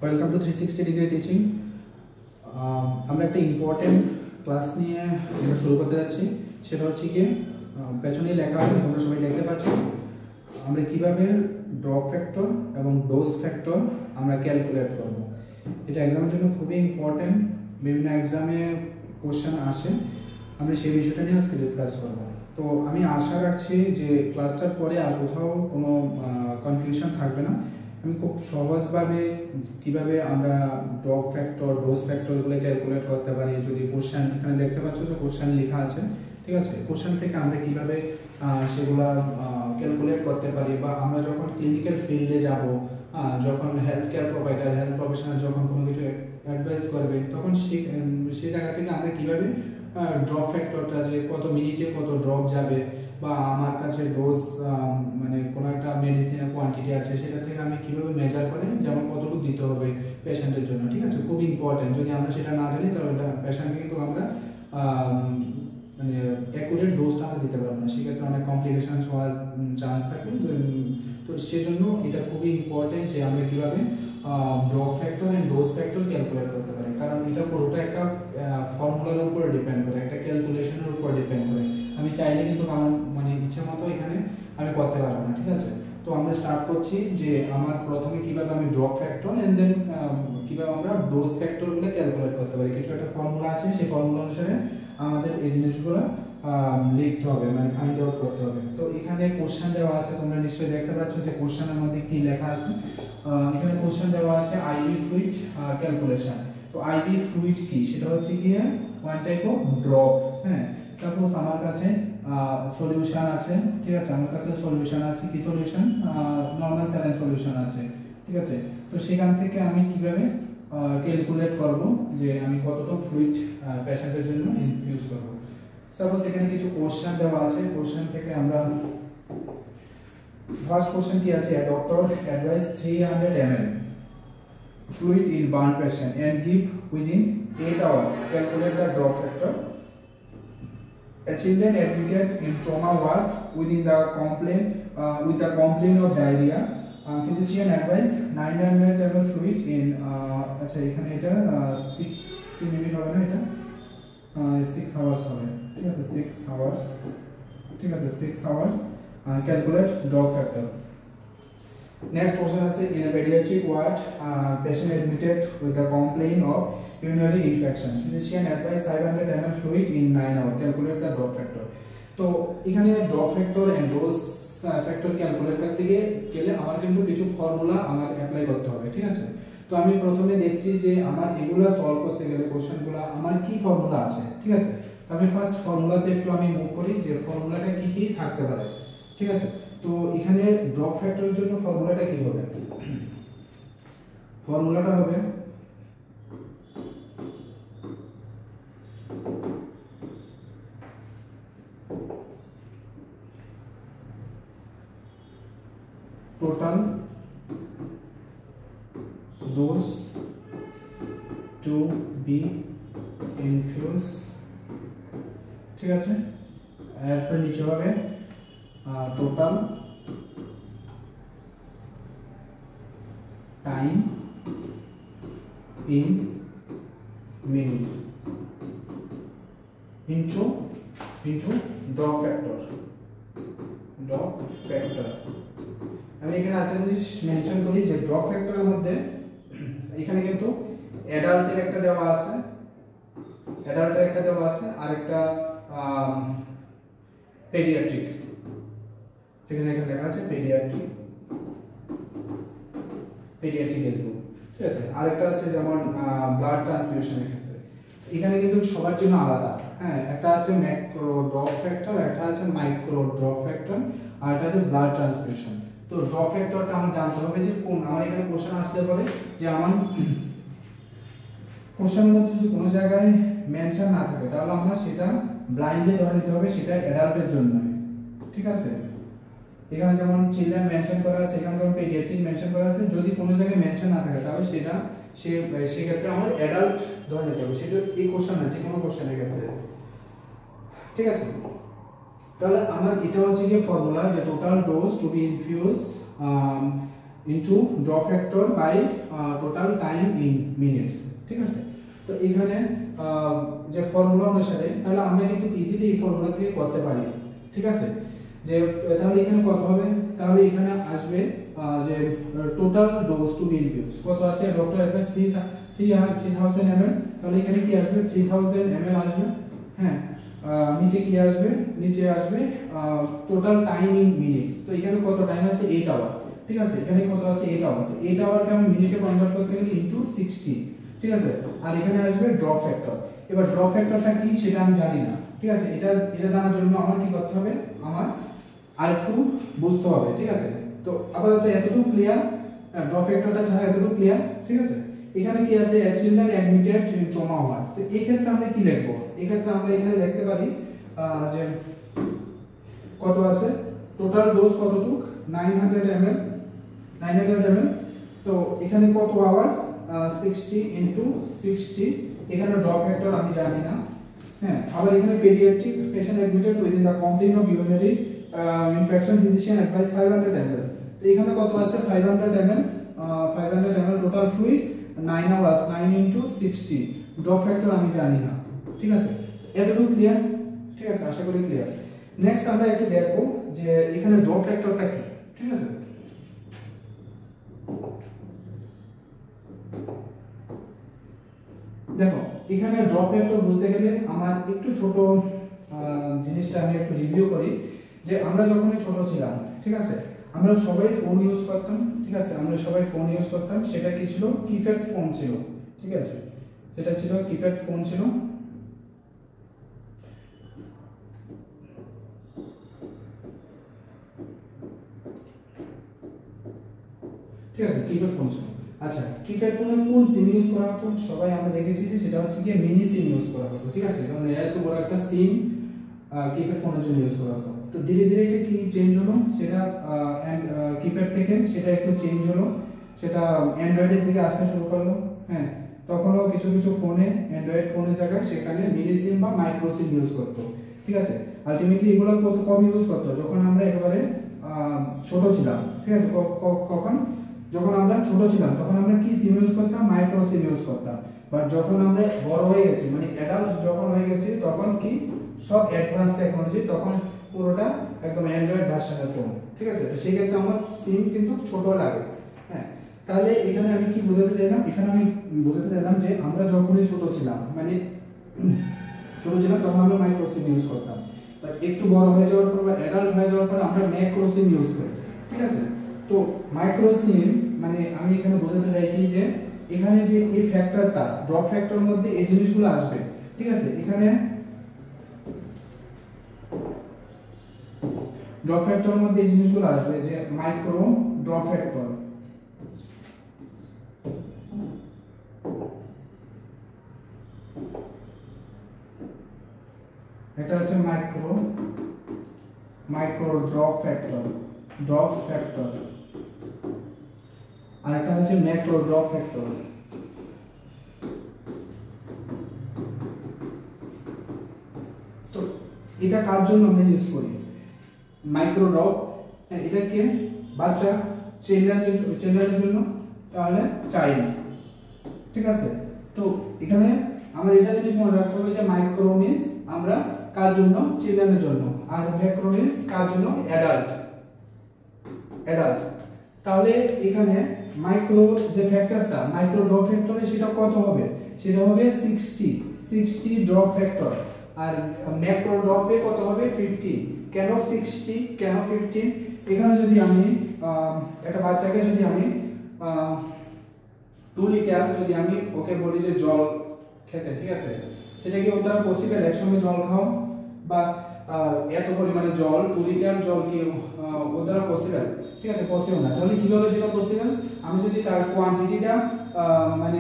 Welcome to 360 degree teaching. আমরা একটা important class নিয়ে আমরা শুরু করতে যাচ্ছি। সেটা হচ্ছে কি পেছনে লেখা আছে, তোমরা সবাই দেখতে পাচ্ছ, আমরা কিভাবে ড্রপ ফ্যাক্টর এবং ডোজ ফ্যাক্টর আমরা ক্যালকুলেট করব। এটা এক্সামের জন্য খুবই ইম্পর্টেন্ট, বিভিন্ন এক্সামে কোশ্চেন আসে, আমরা সেই বিষয়টা নিয়ে আজকে ডিসকাস করব। তো আমি আশা রাখছি যে ক্লাসটার পরে আর কোথাও কোনো কনফিউশন থাকবে না। আমি খুব সহজভাবে কিভাবে আমরা ড্রপ ফ্যাক্টর ডোজ ফ্যাক্টরগুলো ক্যালকুলেট করতে পারি, যদি কোশ্চেন এখানে দেখতে পাচ্ছ যে কোশ্চেন লেখা আছে, ঠিক আছে, কোশ্চেন থেকে আমরা কিভাবে সেগুলা ক্যালকুলেট করতে পারি, বা আমরা যখন ক্লিনিক্যাল ফিল্ডে যাব, যখন health care provider health professional যখন কোনো কিছু অ্যাডভাইস করবে, তখন সেই জায়গা থেকে আমরা কিভাবে ড্রপ ফ্যাক্টরটা, যে কত মিনিটে কত ড্রপ যাবে, বা আমার কাছে ডোজ মানে কোনো একটা মেডিসিনের কোয়ান্টিটি আছে, সেটা থেকে আমি কিভাবে মেজার করে যেমন কতটুকু দিতে হবে পেশেন্টের জন্য, ঠিক আছে, খুব ইম্পর্টেন্ট। যদি আমরা সেটা না জানি তাহলে পেশেন্টকে কিন্তু আমরা মানে অ্যাকুরেট ডোজটা আমরা দিতে পারবো না, সেক্ষেত্রে অনেক কমপ্লিকেশন হওয়ার চান্স থাকে। তো সেজন্য এটা খুবই ইম্পর্টেন্ট যে আমরা কীভাবে drop factor and dose factor calculate করতে পারি, কারণ এটা পুরোটা একটা ফর্মুলার উপরে ডিপেন্ড করে, একটা ক্যালকুলেশনের উপর ডিপেন্ড করে। আমি চাইলে কিন্তু আমার মানে ইচ্ছে মতো এখানে আমি করতে পারবো না, ঠিক আছে। তো আমরা স্টার্ট করছি যে আমার প্রথমে কিভাবে আমি ড্রপ ফ্যাক্টর এন্ড দেন কিভাবে আমরা ডোজ ফ্যাক্টরগুলো ক্যালকুলেট করতে পারি। কিছু একটা ফর্মুলা আছে, সেই ফর্মুলা অনুসারে আমাদের এই জিনিসগুলো লিখতে হবে, মানে ফাইন্ড আউট করতে হবে। তো এখানে কোশ্চেন দেওয়া আছে, তোমরা নিশ্চয়ই দেখতে পাচ্ছ যে কোশ্চেনের মধ্যে কি লেখা আছে। এখানে কোশ্চেন দেওয়া আছে আইভি ফ্লুইড ক্যালকুলেশন। তো আইভি ফ্লুইড কি, সেটা হচ্ছে কি ওয়ান টাইপ অফ ড্রপ। হ্যাঁ, সাপোজ আমার কাছে সলিউশন আছে, ঠিক আছে, আমার কাছে সলিউশন আছে, কি সলিউশন, নরমাল স্যালাইন সলিউশন আছে, ঠিক আছে। তো সেখান থেকে আমি কিভাবে ক্যালকুলেট করব যে আমি কতটুকু ফ্লুইড পেশেন্টের জন্য ইনফিউজ করব। সাপোজ এখানে কিছু কোশ্চেন দেওয়া আছে, কোশ্চেন থেকে আমরা ফার্স্ট কোশ্চেন কি আছে, doctor advice 300 ml fluid in burn patient and give within 8 hours, calculate the drop factor. A children admitted in trauma ward within the complaint with the complaint of diarrhea, physician advice 900 ml fluid in আচ্ছা এখানে এটা 60 minute হবে না, এটা 6 hours হবে, ঠিক আছে, 6 hours, ঠিক আছে, 6 hours, calculate drop factor. Next question is, in a pediatric ward, patient admitted with the complaint of urinary infection, physician advised 500 ml fluid in 9 hours, calculate the drop factor. তো এখানে drop factor and dose factor calculate করতে গেলে আমার কিন্তু কিছু formula আমার apply করতে হবে, ঠিক আছে। তো আমি প্রথমে দেখছি যে আমার এগুলা সলভ করতে গেলে কোশ্চেনগুলো আমার কি ফর্মুলা আছে, ঠিক আছে। আমি ফার্স্ট ফর্মুলাতে একটু আমি মুভ করি যে ফর্মুলাটা কি কি থাকতে পারে, ঠিক আছে। তো এখানে ড্রপ ফ্যাক্টরের জন্য ফর্মুলাটা কি হবে, ফর্মুলাটা হবে total dose to be infuse, ঠিক আছে। এরপর নিচে হবে total time in minute into drop factor. আমি এখানে একটা জিনিস মেনশন করি যে ড্রপ ফ্যাক্টরের মধ্যে এখানে কিন্তু অ্যাডাল্টের একটা দেওয়া আছে, আর একটা পেডিয়াট্রিক, সেখানে এখানে লেখা আছে পেডিয়াট্রিক এজু, ঠিক আছে। আরেকটা আছে যেমন ব্লাড ট্রান্সফিউশনের ক্ষেত্রে, এখানে কিন্তু সবার জন্য আলাদা। হ্যাঁ, একটা আছে ম্যাক্রো ড্রপ ফ্যাক্টর, একটা আছে মাইক্রো ড্রপ ফ্যাক্টর, আর একটা আছে ব্লাড ট্রান্সফিউশন। তো ড্রপ ফ্যাক্টরটা আমার জানতে হবে যে কোন, আমার এখানে কোশ্চেন আসতে পারে যে আমার কোশ্চেনের মধ্যে যদি কোনো জায়গায় মেনশন না থাকে তাহলে আমরা সেটা ব্লাইন্ডে ধরে নিতে হবে সেটা অ্যাডাল্টের জন্য, ঠিক আছে। এখানে যেমন চিলড্রেন মেনশন করা আছে, এখানে যেমন পেডিয়াট্রিক মেনশন করা আছে, যদি কোনো জায়গায় মেনশন না থাকে তাহলে সেটা সেক্ষেত্রে আমার অ্যাডাল্ট ধরে নিতে হবে, সেটা এই কোশ্চেন না, যে কোনো কোশ্চেনের ক্ষেত্রে, ঠিক আছে। তাহলে আমার এটা হচ্ছে কি ফর্মুলা যে total dose to be infuse into drop factor by total time in minutes. ঠিক আছে, তো এখানে যে ফর্মুলা অনুসারে তাহলে আমরা কিন্তু ইজিলি এই ফর্মুলা থেকে করতে পারি। ঠিক আছে, যে তাহলে এখানে কত হবে, তাহলে এখানে আসবে যে total dose to be infuse কত আছে, ডক্টর অ্যাডভাইস 3000 ml, তাহলে এখানে কি আসবে 3000 ml আসবে। হ্যাঁ, নিচে কি আসবে, নিচে আসবে টোটাল টাইম ইন মিনিটস, তো এখানে কত টাইম আছে 8 আওয়ার। ঠিক আছে, এখানে কত আছে 8 আওয়ার, তো 8 আওয়ারকে আমি মিনিটে কনভার্ট করতে গেলে ইনটু 60। ঠিক আছে, আর এখানে আসবে ড্রপ ফ্যাক্টর। এবার ড্রপ ফ্যাক্টরটা কি সেটা আমি জানি না। ঠিক আছে, এটা জানার জন্য আমার কি করতে হবে, আমার আরেকটু বুঝতে হবে। ঠিক আছে, তো আপাতত এতটুকু ক্লিয়ার, ড্রপ ফ্যাক্টরটা ছাড়া এতটুকু ক্লিয়ার। ঠিক আছে, এখানে কি আছে চিলড্রেন অ্যাডমিটেড ট্রমা ওয়ার্ড, তো এই ক্ষেত্রে আমরা কি লিখব, এই ক্ষেত্রে আমরা এখানে লিখতে পারি যে কত আছে টোটাল ডোজ কতটুক 900 ml, 900 ml, তো এখানে কত আওয়ার 60 ইনটু 60, এখানে ড্রপ ফ্যাক্টর আমি জানি না। হ্যাঁ, আবার এখানে paediatric patient admitted within the complain of urinary infection physician advice 500 ml, তো এখানে কত আছে 500 ml, 500 ml total fluid 9 hours, 9 into 60, drop factor আমি জানি না। ঠিক আছে, এতটুকু ক্লিয়ার। ঠিক আছে, আশা করি ক্লিয়ার। নেক্সট আমরা একটু দেখব যে এখানে ড্রপ ফ্যাক্টরটা কি। ঠিক আছে, দেখো এখানে ড্রপ ফ্যাক্টর বুঝতে গেলে আমার একটু ছোট জিনিসটা আমি একটু রিভিউ করি, যে আমরা যখন ছোট ছিলাম, ঠিক আছে, আমরা সবাই ফোন ইউজ করতাম। ঠিক আছে, আমরা সবাই ফোন ইউজ করতাম, সেটা কি ছিল, কিপ্যাড ফোন ছিল। ঠিক আছে, সেটা ছিল কিপ্যাড ফোন ছিল। ঠিক আছে, কিপ্যাড ফোন ছিল। আচ্ছা, কিপ্যাড ফোনে কোন সিম ইউজ করা হতো, সবাই আমরা দেখেছি যে সেটা হচ্ছে কি মিনি সিম ইউজ করা হতো। ঠিক আছে, কারণ এত বড় একটা সিম কিপ্যাড ফোনের জন্য ইউজ করা হতো। তো ধীরে ধীরে এটা কি চেঞ্জ হলো, সেটা কিপ্যাড থেকে সেটা একটু চেঞ্জ হলো, সেটা অ্যান্ড্রয়েডের দিকে আসতে শুরু করলো। হ্যাঁ, তখনও কিছু কিছু ফোনে অ্যান্ড্রয়েড ফোনের জায়গায় সেখানে মিনি সিম বা মাইক্রো সিম ইউজ করতো। ঠিক আছে, আলটিমেটলি এগুলো কত কম ইউজ করতো যখন আমরা একেবারে ছোট ছিলাম। ঠিক আছে, কখন, যখন আমরা ছোট ছিলাম তখন আমরা কি সিম ইউজ করতাম, মাইক্রো সিম ইউজ করতাম। বাট যখন আমরা বড় হয়ে গেছি, মানে অ্যাডাল্ট যখন হয়ে গেছি, তখন কি সব অ্যাডভান্স টেকনোলজি, তখন পুরোটা একদম অ্যান্ড্রয়েড ভার্সনের ফোন। ঠিক আছে, তো সেই ক্ষেত্রে আমার সিম কিন্তু ছোট লাগে। হ্যাঁ, তাহলে এখানে আমি কি বোঝাতে চাইলাম, এখানে আমি বোঝাতে চাইলাম যে আমরা যখনই ছোট ছিলাম, মানে ছোট ছিলাম তখন আমরা মাইক্রো সিম ইউজ করতাম, বাট একটু বড় হয়ে যাওয়ার পর বা অ্যাডাল্ট হয়ে যাওয়ার পর আমরা ম্যাক্রো সিম ইউজ করি। ঠিক আছে, তো মাইক্রো সিম মানে আমি এখানে বোঝাতে চাইছি যে এখানে যে এই ফ্যাক্টরটা ড্রপ ফ্যাক্টর মধ্যে এই জিনিসগুলো আসবে। ঠিক আছে, এখানে ড্রপ ফ্যাক্টরের মধ্যে এই জিনিসগুলো আসবে, যে মাইক্রো ড্রপ ফ্যাক্টর, এটা হচ্ছে মাইক্রো ড্রপ ফ্যাক্টর, আর একটা হচ্ছে ম্যাক্রো ড্রপ ফ্যাক্টর। তো এটা কার জন্য আমরা ইউজ করি, মাইক্রো ড্রপ, এটাকে বাচ্চা চিলড্রেনের জন্য, তাহলে চাইল্ড। ঠিক আছে, তো এখানে আমরা এটা জিনিস মনে রাখতে হবে যে মাইক্রো মিন্স আমরা কার জন্য, চিলড্রেনের জন্য, আর ম্যাক্রো মিন্স কার জন্য, অ্যাডাল্ট। তাহলে এখানে মাইক্রো যে ফ্যাক্টরটা, মাইক্রো ড্রপ ফ্যাক্টরে সেটা কত হবে, সেটা হবে 60 ড্রপ ফ্যাক্টর, আর ম্যাক্রো ড্রপে কত হবে 50। কেন 60, কেন 15? এখানে যদি আমি একটা বাচ্চাকে যদি আমি 2 লিটার যদি আমি ওকে বলি যে জল খেতে, ঠিক আছে, সেটা কি ওর দ্বারা পসিবল একসঙ্গে জল খাও, বা এত পরিমাণে জল 2 লিটার জল কি ওর দ্বারা পসিবল? ঠিক আছে, পসিবল না। তাহলে কিভাবে সেটা পসিবল, আমি যদি তার কোয়ান্টিটিটা মানে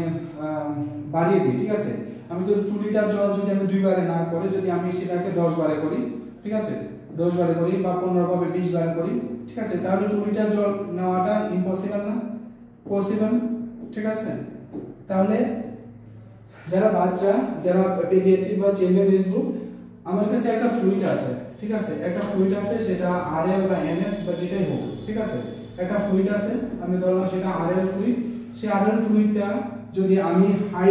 বাড়িয়ে দিই। ঠিক আছে, আমি তো 2 লিটার জল যদি আমি 2 বারে না করে যদি আমি সেটাকে 10 বারে করি, ঠিক আছে, 10 বারে করি বা 15 ভাবে 20 বারে করি, ঠিক আছে, তাহলে 2 লিটার জল নেওয়াটা ইম্পসিবল না, পসিবল। ঠিক আছে, তাহলে যারা বাচ্চা, যারা পেডিয়াট্রিক বা চিলড্রেন এজ গ্রুপ, আমার কাছে একটা ফ্লুইড আছে। ঠিক আছে, একটা ফ্লুইড আছে, সেটা আরএল বা এনএস বা যেটাই হোক। ঠিক আছে, একটা ফ্লুইড আছে, আমি ধরলাম সেটা RL ফ্লুইড। সেই RL ফ্লুইডটা যদি আমি হাই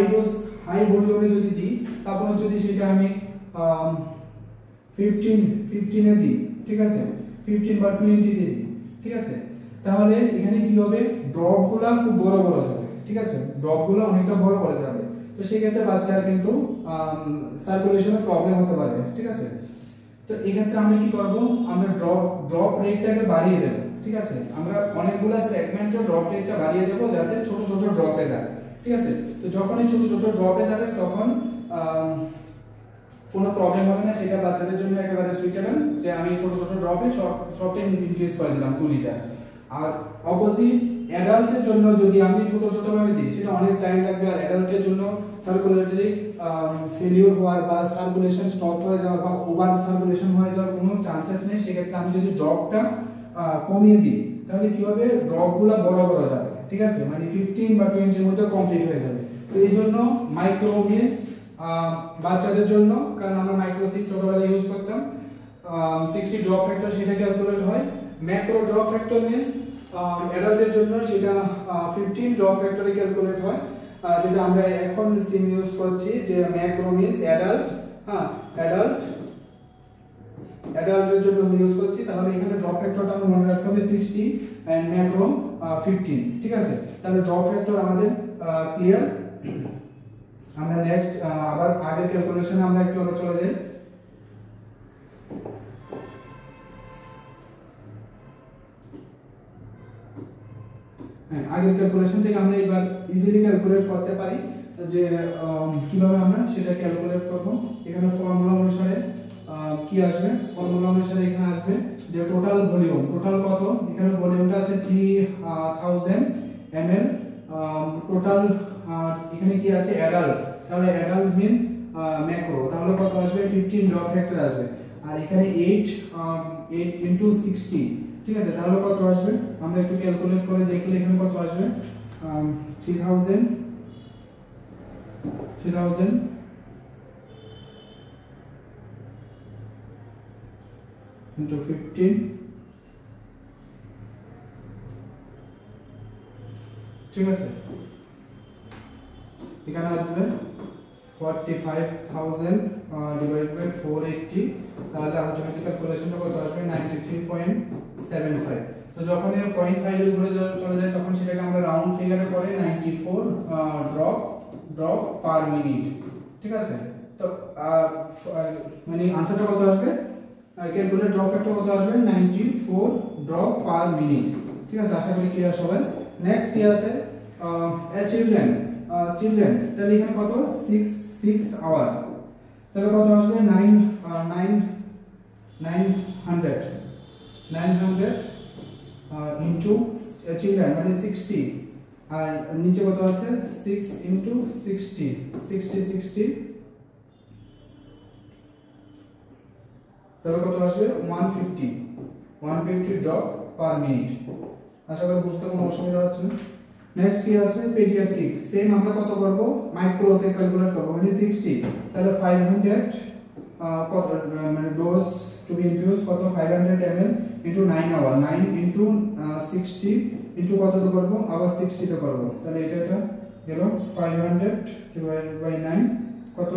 ভলিউমে যদি দিই, সাপোজ যদি সেটা আমি 15 এ দিই, ঠিক আছে, 15 বা 20 দিয়ে দিই, ঠিক আছে, তাহলে এখানে কি হবে, ড্রপগুলো খুব বড় বড় যাবে, ঠিক আছে, ড্রপগুলো অনেকটা বড় বড় যাবে। তো সেই ক্ষেত্রে বাচ্চার কিন্তু সার্কুলেশনে প্রবলেম হতে পারে, ঠিক আছে। তো এই ক্ষেত্রে আমরা কি করব, আমরা ড্রপ রেটটাকে বাড়িয়ে দেব, ঠিক আছে, আমরা অনেকগুলো সেগমেন্টে ড্রপ রেটটা বাড়িয়ে দেব যাতে ছোট ছোট ড্রপে যায়, ঠিক আছে। তো যখনই ছোট ছোট ড্রপে যাবে তখন কোনো প্রবলেম হবে না, সেটা বাচ্চাদের জন্য একেবারে সুইটেবল, যে আমি ছোট ছোট ড্রপে সবটাই ইনক্রিজ করে দিলাম 2 লিটার। আর অপোজিট অ্যাডাল্টের জন্য যদি আমি ছোট ছোট ভাবে দিই, সেটা অনেক টাইম লাগবে, আর অ্যাডাল্টের জন্য সার্কুলেটরি ফেলিওর হওয়ার বা সার্কুলেশন স্টপ হয়ে যাওয়ার বা ওভার সার্কুলেশন হয়ে যাওয়ার কোনো চান্সেস নেই। সেক্ষেত্রে আমি যদি ড্রপটা কমিয়ে দিই, তাহলে কি হবে, ড্রপগুলো বড় বড় যাবে, ঠিক আছে, মানে 15 বা 20 এর মধ্যে কমপ্লিট হয়ে যাবে। তো এই জন্য মাইক্রোমিলস বাচ্চাদের জন্য, কারণ আমরা মাইক্রোসিপ ছোটবেলায় ইউজ করতাম, 60 ড্রপ ফ্যাক্টর সেটা ক্যালকুলেট হয়। ম্যাক্রো ড্রপ ফ্যাক্টর মিন্স অ্যাডাল্টের জন্য সেটা 15 ড্রপ ফ্যাক্টরে ক্যালকুলেট হয়, যেটা আমরা এখন সিম ইউজ করছি, যে ম্যাক্রো মিন্স অ্যাডাল্ট, হ্যাঁ অ্যাডাল্টের জন্য আমরা ইউজ করছি। তাহলে এখানে ড্রপ ফ্যাক্টরটা আমরা মনে রাখতে হবে 60 এন্ড ম্যাক্রো 15, ঠিক আছে। তাহলে ড্রপ ফ্যাক্টর আমাদের ক্লিয়ার। আমরা নেক্সট আবার আগের ক্যালকুলেশনে আমরা একটু আবার চলে যাই। আগের ক্যালকুলেশন থেকে আমরা এবার ইজিলি ক্যালকুলেট করতে পারি যে কিভাবে আমরা সেটা ক্যালকুলেট করব। এখানে ফর্মুলা অনুসারে কি আসবে, ফর্মুলা অনুসারে এখানে আসবে যে টোটাল ভলিউম, টোটাল কত, এখানে ভলিউমটা আছে 3000 ml, টোটাল এখানে কি আছে, অ্যাডাল্ট, তাহলে অ্যাডাল্ট মিন্স ম্যাক্রো, তাহলে কত আসবে, 15 ড্রপ ফ্যাক্টর আসবে। আর এখানে 8 into 60, ঠিক আছে, তাহলে কত আসবে, আমরা একটু ক্যালকুলেট করে দেখলে এখানে কত আসবে, 3000 into 15, ঠিক আছে, এখানে আসবে 45,000 divided by 480, তাহলে আলটিমেট ক্যালকুলেশনটা কত আসবে, 93.75। তো যখন এর 0.5 এর উপরে চলে যায় তখন সেটাকে আমরা রাউন্ড ফিগারে করে 94 ড্রপ পার মিনিট, ঠিক আছে। তো মানে আনসারটা কত আসবে, ক্যালকুলেট ড্রপ ফ্যাক্টর কত আসবে, 94 ড্রপ পার মিনিট, ঠিক আছে। আশা করি ক্লিয়ার সবাই। নেক্সট কি আছে, চিলড্রেন, তাহলে এখানে কত, 6 আওয়ার, তাহলে কত আসবে, 900 ইনটু চিলড্রেন মানে 60, আর নিচে কত আছে, 6 ইনটু 60, তাহলে কত আসবে, 150 ড্রপ পার মিনিট। আশা করি বুঝতে কোনো অসুবিধা হচ্ছে না। নেক্সট কি আছে, পেডিয়াট্রিক, সেম আমরা কত করব, মাইক্রোতে ক্যালকুলেট করব, মানে 60, তাহলে 500 কত, মানে ডোজ টু বি ইনফিউজ কত, 500 ml into 9 hour, 9 into 60 into কত তো করব, আবার 60 তে করব, তাহলে এটা গেল 500 ডিভাইডেড বাই 9 কত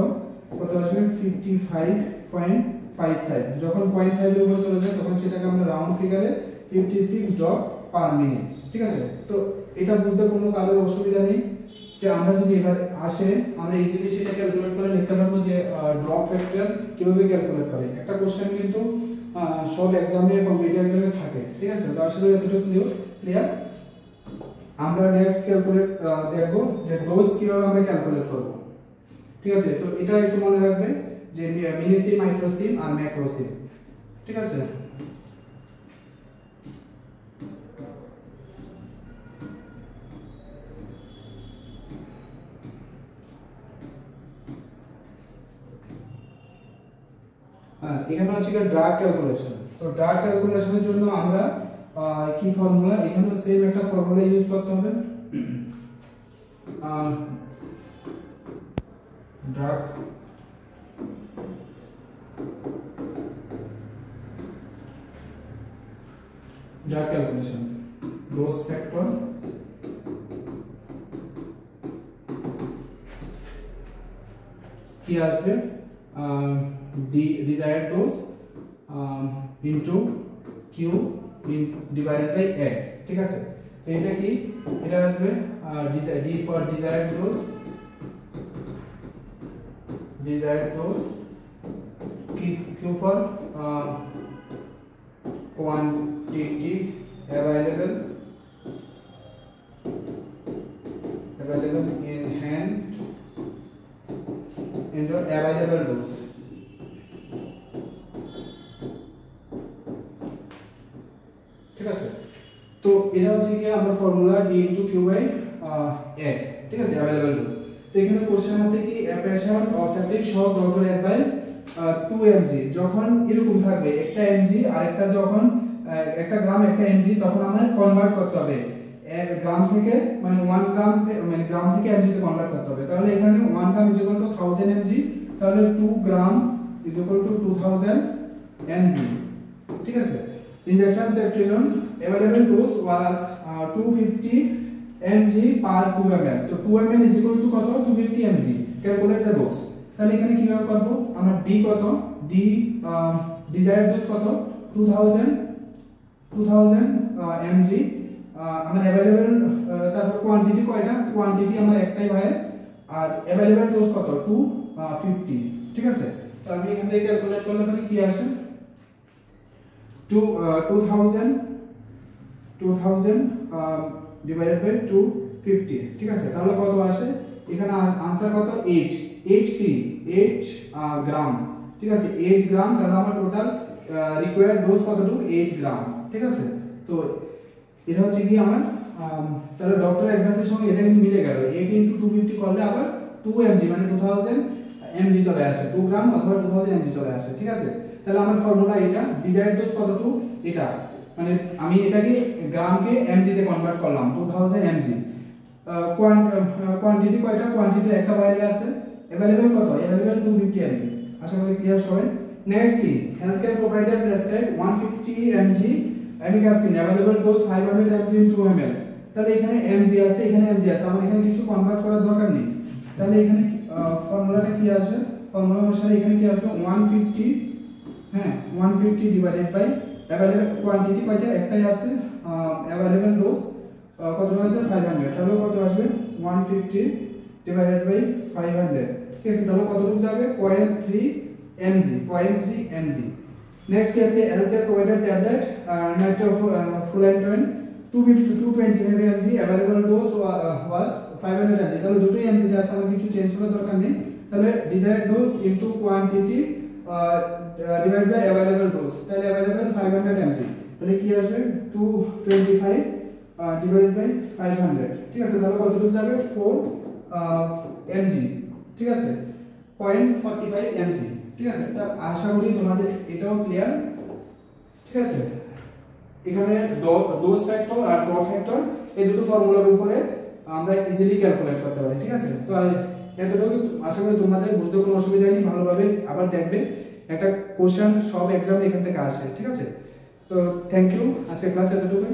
আসবে, 55.55। যখন 0.5 এর উপরে চলে যায় তখন সেটাকে আমরা রাউন্ড ফিগারে 56 ড্রপ পার মিনিট, ঠিক আছে। তো এটা বুঝতে কোনো কারোর অসুবিধা নেই, যে আমরা যদি এবার আসে আমরা ইজিলি সেটা ক্যালকুলেট করে লিখতে পারবো যে ড্রপ ফ্যাক্টর কিভাবে ক্যালকুলেট করে। একটা কোশ্চেন কিন্তু সব এক্সামে কম্পিটিটিভ এক্সামে থাকে, ঠিক আছে। তো আসলে এতটুকু ক্লিয়ার। আমরা নেক্সট ক্যালকুলেট দেখব যে ডোজ কিভাবে আমরা ক্যালকুলেট করব, ঠিক আছে। তো এটা একটু মনে রাখবে যে মিনিসিম, মাইক্রোসিম আর ম্যাক্রোসিম, ঠিক আছে। এখানে হচ্ছে ড্রাগ ক্যালকুলেশন। তো ড্রাগ ক্যালকুলেশনের জন্য আমরা কি ফর্মুলা, এখানে সেম একটা ফর্মুলা ইউজ করতে হবে, ড্রাগ ক্যালকুলেশন, ডোজ ফ্যাক্টর কি আসবে desired dose into Q divided by A, ঠিক আছে। তো এটা কি, এটা আসবে D for desired dose Q for quantity available in hand into available dose। ঠিক আছে, তো এটা হচ্ছে কি আমরা ফর্মুলা d * q / a, ঠিক আছে, available dose। তো এখানে কোশ্চেন আছে কি a patient of septic show doctor advice 2 mg, যখন এরকম থাকবে একটা mg আর একটা যখন একটা গ্রাম একটা mg, তখন আমাদের কনভার্ট করতে হবে গ্রাম থেকে, মানে 1 গ্রাম মানে গ্রাম থেকে mg তে কনভার্ট করতে হবে। তাহলে এখানে 1 গ্রাম = 1000 mg, তাহলে 2 গ্রাম = 2000 mg, ঠিক আছে। Injection saturation available dose was 250 mg per 2 ml, তো 2 ml = কত 250 mg, ক্যালকুলেট দ্য ডোজ। তাহলে এখানে কিভাবে করব, আমরা d কত, d ডিজায়ার্ড ডোজ কত 2000 mg, আমার अवेलेबल, তারপর কোয়ান্টিটি কয়টা, কোয়ান্টিটি আমার একটাই ভাই, আর अवेलेबल ডোজ কত 250, ঠিক আছে। তো আমি এখান থেকে ক্যালকুলেট করলে মানে কি আসে 2000 ডিভাইডেড বাই 250, ঠিক আছে। তাহলে কত আসে, এখানে आंसर কত 8 গ্রাম, ঠিক আছে, 8 গ্রাম। তাহলে আমার টোটাল রিকোয়ার্ড ডোজ কতটুকু 8 গ্রাম, ঠিক আছে। তো এটা হচ্ছে কি আমার তাহলে ডক্টর অ্যাডভাইসের সঙ্গে এটা কিন্তু মিলে গেল, 8 * 250 করলে আবার 2 mg মানে 2000 mg চলে আসে, 2 গ্রাম অথবা 2000 mg চলে আসে, ঠিক আছে। তাহলে আমার ফর্মুলা এটা, ডিজায়ার্ড ডোজ কতটুকু, এটা মানে আমি এটাকে গ্রামকে mg তে কনভার্ট করলাম 2000 mg। কোয়ান্টিটি কয়টা, কোয়ান্টিটি একটা বাইরে আছে, अवेलेबल কত, अवेलेबल 250 mg। আশা করি ক্লিয়ার সবাই। নেক্সট কি, health care provider prescribe 150 mg amikacin, available dose 500 mg in 2 ml। তাহলে এখানে mg আছে, এখানে mg আছে, আমার এখানে কিছু কনভার্ট করার দরকার নেই। তাহলে এখানে ফর্মুলাটা কি আসে, ফর্মুলা অনুসারে এখানে কি আসবে 150, হ্যাঁ 150 ডিভাইডেড বাই अवेलेबल কোয়ান্টিটি কয়টা, একটাই আছে, अवेलेबल ডোজ কত আছে 500, তাহলে কত আসবে 150 ডিভাইডেড বাই 500, ঠিক আছে। তাহলে কতটুকু যাবে 0.3 mg। নেক্সট কি আছে, healthcare provider tablet nitrofurantoin 220 mg, available dose was 500 mg। তাহলে দুটোই mg তে আছে, আমার কিছু চেঞ্জ করার দরকার নেই। তাহলে desired dose into quantity divide by available dose, তাহলে अवेलेबल 500 mg, তাহলে কি আসবে 225 ডিভাইড বাই 500, ঠিক আছে। তাহলে কতটুকু যাবে 4 mg, ঠিক আছে, 0.45 mg, ঠিক আছে। তা আশা করি তোমাদের এটাও ক্লিয়ার, ঠিক আছে। এখানে ডোজ ফ্যাক্টর আর ড্রপ ফ্যাক্টর এই দুটো ফর্মুলার উপরে আমরা ইজিলি ক্যালকুলেট করতে পারি, ঠিক আছে। তো এতটুকু আশা করি তোমাদের বুঝতে কোনো অসুবিধা নেই, ভালোভাবে আবার দেখবে, একটা কোশ্চেন সব এক্সামে এখান থেকে আসে, ঠিক আছে। তো থ্যাংক ইউ, আজকে ক্লাস এতটুকুই।